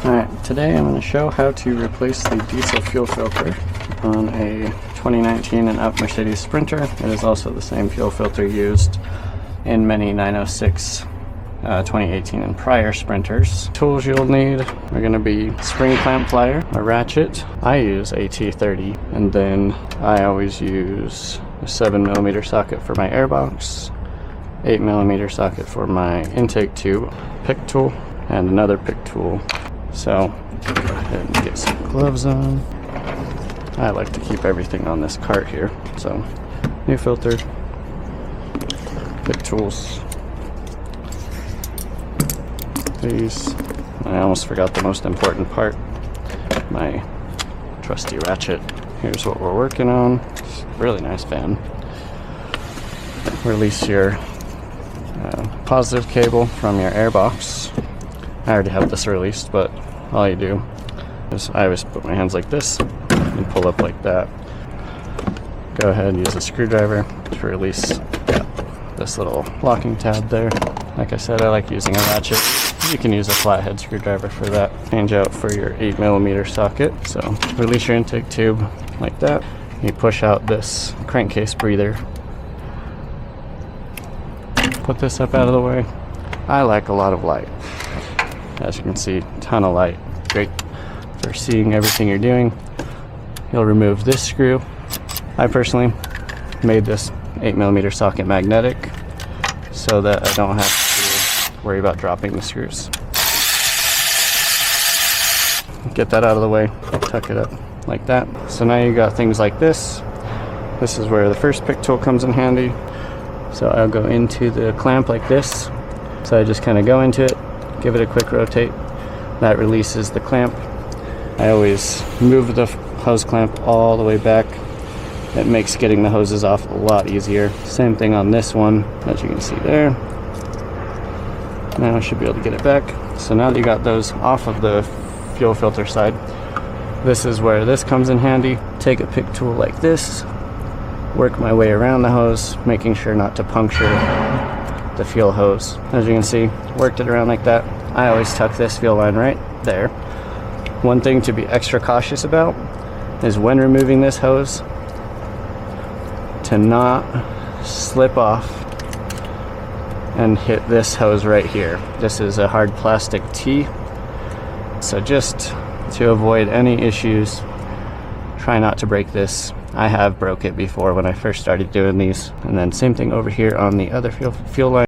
Alright, today I'm going to show how to replace the diesel fuel filter on a 2019 and up Mercedes Sprinter. It is also the same fuel filter used in many 906 2018 and prior Sprinters. Tools you'll need are going to be spring clamp plier, a ratchet. I use a T30, and then I always use a 7mm socket for my airbox, 8mm socket for my intake tube, pick tool, and another pick tool. So go ahead and get some gloves on. I like to keep everything on this cart here. So new filter, pick tools, these. I almost forgot the most important part, my trusty ratchet. Here's what we're working on. It's a really nice fan. Release your positive cable from your airbox. I already have this released, but all you do is I always put my hands like this and pull up like that. Go ahead and use a screwdriver to release this little locking tab there. Like I said, I like using a ratchet. You can use a flathead screwdriver for that. Change out for your 8mm socket. So release your intake tube like that. You push out this crankcase breather. Put this up out of the way. I like a lot of light. As you can see, ton of light. Great for seeing everything you're doing. You'll remove this screw. I personally made this 8mm socket magnetic so that I don't have to worry about dropping the screws. Get that out of the way, tuck it up like that. So now you got things like this. This is where the first pick tool comes in handy. So I'll go into the clamp like this. So I just kind of go into it, give it a quick rotate. That releases the clamp. I always move the hose clamp all the way back. It makes getting the hoses off a lot easier. Same thing on this one, as you can see there. Now I should be able to get it back. So now that you got those off of the fuel filter side, this is where this comes in handy. Take a pick tool like this, work my way around the hose, making sure not to puncture the fuel hose. As you can see, worked it around like that. I always tuck this fuel line right there. One thing to be extra cautious about is when removing this hose, to not slip off and hit this hose right here. This is a hard plastic T, so just to avoid any issues, try not to break this. I have broke it before when I first started doing these. And then same thing over here on the other fuel line.